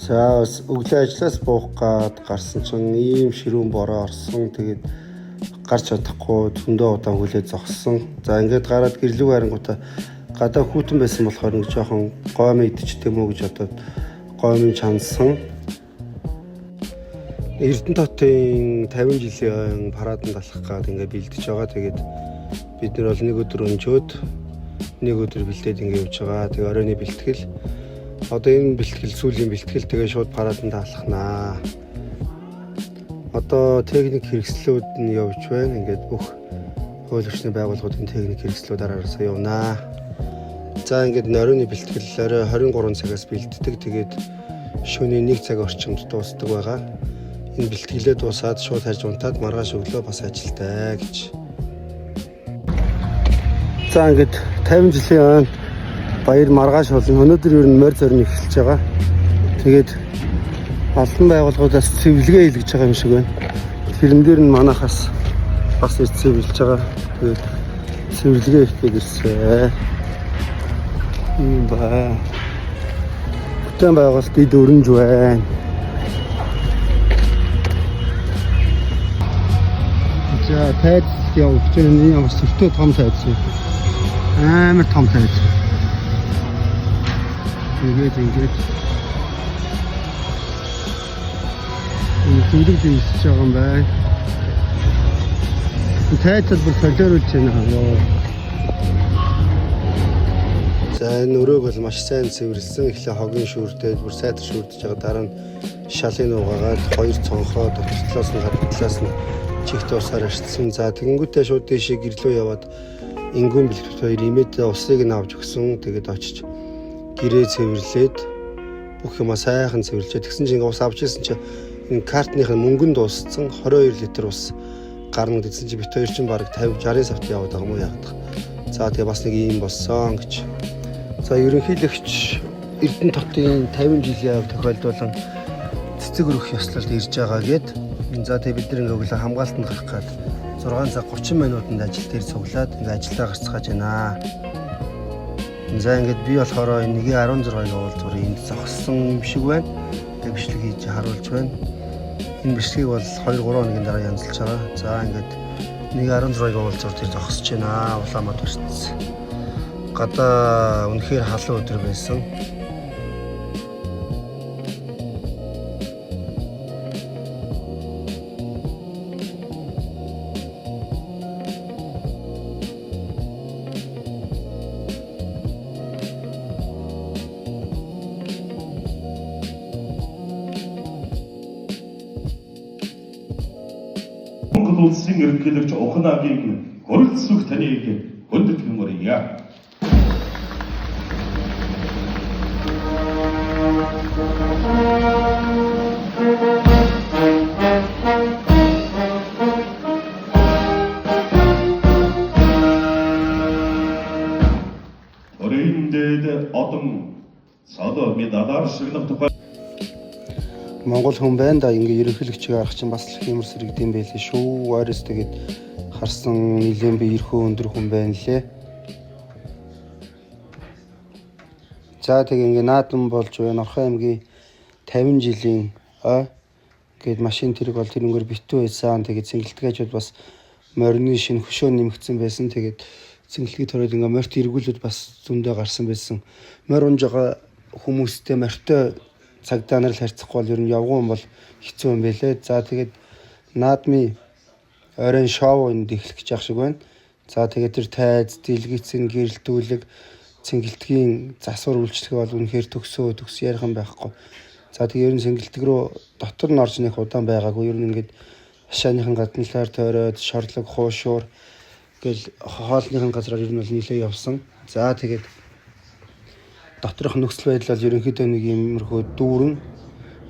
За өглөө ажлаас буух гад гарсан чинь ийм ширүүн бороо орсон. Тэгээд гарч чадахгүй зөндөө удаан хүлээж зогссон. За ингээд гараад гэрлүү харангуйта гадаа хүүтэн байсан болохоор нэг жоохон гомь идчихтэй мүү гэж одоо гомь чансан. Эрдэнэтотын 50 жилийн параданд алхах гад ингээд бэлдэж байгаа. Тэгээд бид нар бол нэг өдөр өнчөөд нэг өдөр бэлдээд ингээд явж байгаа. Тэгээ оройны бэлтгэл. Одоо энэ бэлтгэл сүүлийн бэлтгэл тэгээ шууд параданд алхнаа. Одоо техник хэрэгслүүд нь явж байна. Ингээд бүх хөлөвчний байгууллагуудын техник хэрэгслүүд араасаа явнаа. За ингээд оройны бэлтгэл орой 23 цагаас бэлддэг. Тэгээд шөнийн 1 цаг орчимд дуусдаг байгаа. Энэ бэлтгэлээ дуусаад шууд харж унтаад маргааш өглөө бас ажилтаа гэж. За ингээд 50 жилийн баяр маргааш болно. Өнөөдөр ер нь морь зорин эхэлж байгаа. Тэгээд албан байгууллагуудаас цэвэрлэгээ хийлгэж байгаа юм шиг байна. Тэрэн дээр нь манайхаас бас цэвэрлж байгаа. Тэгээд цэвэрлэгээ хийх гэсэн. Ийм ба. Бүтээн байгуулалт ид өрнж байна. За тайз явж байгаа ямар сүртэй том тайз вэ? Амар том тайз. Тэгээд энэ хийж байгаа юм байна. Тайзад бүр солиоруулж байна. За энэ өрөөг бол маш сайн цэвэрлсэн. Эхлээ хогийн шүүртэй бүр сайтар шүүрдэж байгаа. Дараа нь шалын угаагаад хоёр цонхоо дотор талаас нь гадна талаас нь чихт усаар арчилсан. За тэгэнгүүтээ шууд дэшээ гэрлөө яваад ингүүн бэлтгэл хоёр имэд усыг нь авч өгсөн. Тэгээд очиж гэрээ цэвэрлээд бүх юма сайхан цэвэрлжээ. Тэгсэн чинь ус авч ирсэн чинь энэ картныхын мөнгөнд дууссан 22 литр ус гарна гэсэн чинь бит хоёр чинь бараг 50-60 савт яваад байгаа юм уу яагаад. За тэгээ бас нэг юм болсон гэж. За ерөнхийлөгч Эрдэнэтотын 50 жилийн тохиолдуулан цэцэг өргөх ёслолд ирж байгаа гэд. За тэгээ бид нар ингээ өглөө хамгаалтанд гарах гээд 6 цаг 30 минутанд ажил дээр цуглаад ингээ ажилдаа гарцгааж байна. За ингээд би болохоор 1.16-ыг уулзвар энд зогссон юм шиг байна. Тэгээ бичлэг хийж харуулж байна. Энэ бичлэгийг бол 2-3 хоногийн дараа янзлж байгаа. За ингээд 1.16-ыг уулзвар дээр зогсож байна. Улаанбаатар өртсөн. Гадаа үнэхээр халуун өдөр байсан. Монгол улсын ерөнхийлөгч Уханагийн хөрөлцөх таныг хүндэт юмрия. Оройндэд одон садо медадар шигнах тухай Монгол хүн байна да ингээ ерөнхийлөгчийг харах чинь бас хэмэр сэрэгдэм байлээ шүү. Ойроос тэгээд харсан нэлийн би эрхөө өндөр хүн байна лээ. За тэгээ ингээ наадам болж байна. Орхон аймгийн 50 жилийн гээд машин тэрэг бол тэрнгээр битүү байсан. Тэгээд цэнгэлтгэжүүд бас морины шинэ хөшөө нэмэгдсэн байсан. Тэгээд цэнгэлтгийг төрөөд ингээ морьт эргүүлүүд бас зөндөө гарсан байсан. Морь унж байгаа хүмүүстэй морьтой цагдаа нар л харьцахгүй бол ер нь явган юм бол хэцүү юм байлээ. За тэгээд наадмын оройн шоу энд эхлэх гэж ах шиг байна. За тэгээд тэр тайз, дэлгэцэн, гэрэлтүүлэг, цэнгэлтгийн засвар үйлчлэх бол үнэхээр төгсөө ярихан байхгүй. За тэгээд ер нь цэнгэлтэг рүү дотор нь орж нэх удаан байгаагүй. Ер нь ингээд хашааныхан гадна талаар тойроод шорлог, хуушуур гэл хоолныхын газраар ер нь бол нилээ явсан. За тэгээд доторх нөхцөл байдал бол ерөнхийдөө нэг иймэрхүү дүүрэн.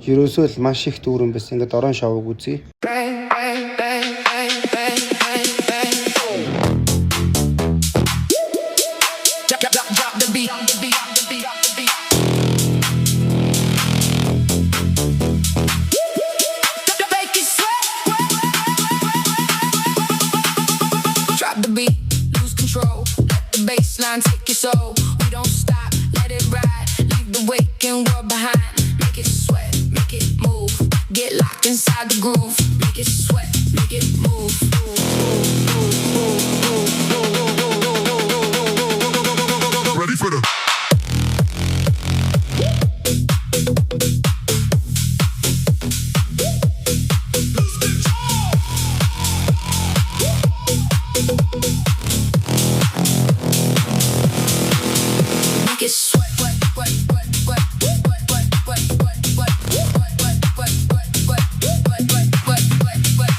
Ерөөсөө л маш их дүүрэн байсан. Ингээд орон шоуг үзье. Baseline take your soul. We don't stop, let it ride. Leave the waking world behind. Make it sweat. inside the groove. Make it sweat, make it move. Ready for the Make it sweat, wet, wet, wet, wet, wet, wet, wet, wet, wet, wet, wet, wet, wet,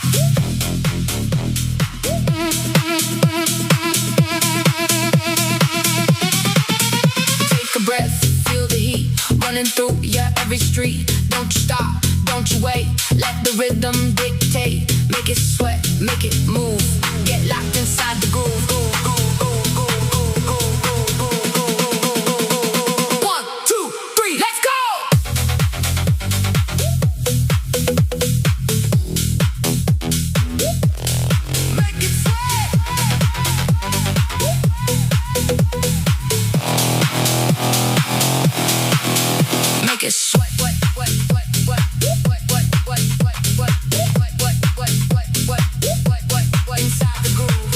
Take a breath, feel the heat running through your every street. Don't you stop, don't you wait. Let the rhythm dictate. Make it sweat, make it move. Get locked inside the groove. 1, 2, 3, let's go! Make it sweat. Make it sweat, wet, wet, wet, wet, wet, wet, wet, wet, wet, wet, wet, wet, wet, wet, wet, wet, inside the groove.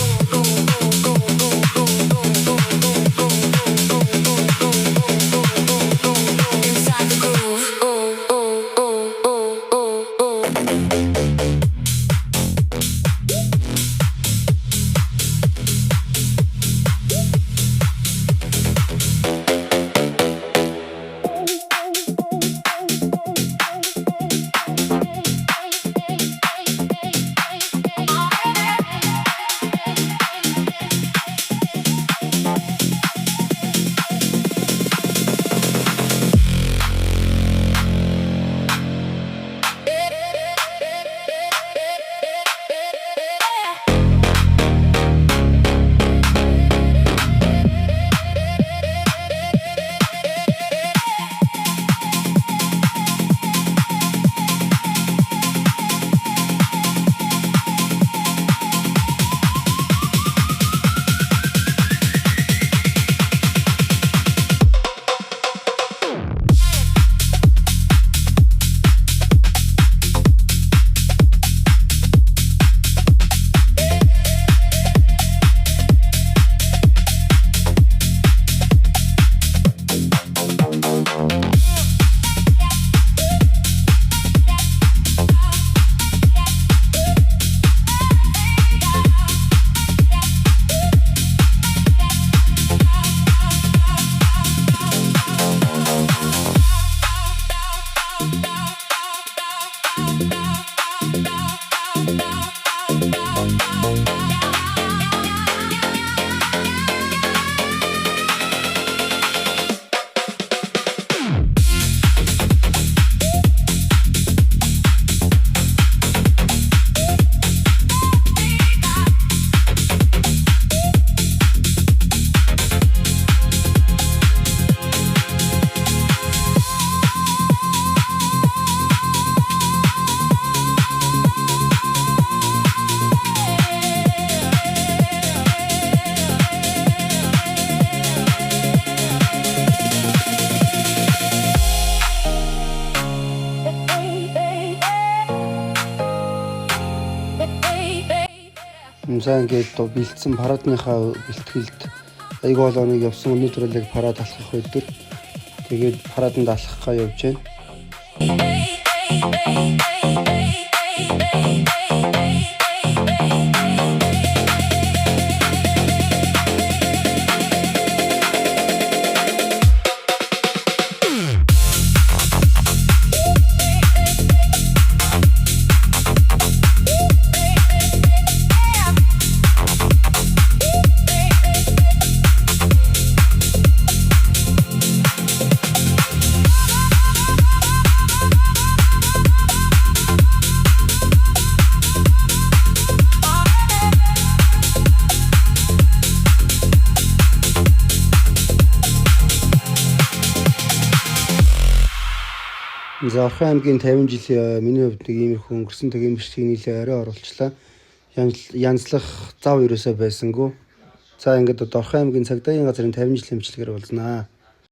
Inside the groove. За ингээд бэлдсэн парадныхаа бэлтгэлд айгүй болооныг явсан өнөөдөр л яг парад алхах өдөр. Тэгээд параданд алхахгаа явж байна. За Орхон аймгийн 50 жилийн миний хувьд нэг иймэрхүү өнгөрсөн тэг юм бишгийн нийлээ арай оруулчлаа. Янзлах зав ерөөсөө байсангүй. За ингээд Орхон аймгийн цагдаагийн газрын 50 жилийн эмчилгээр болзнаа.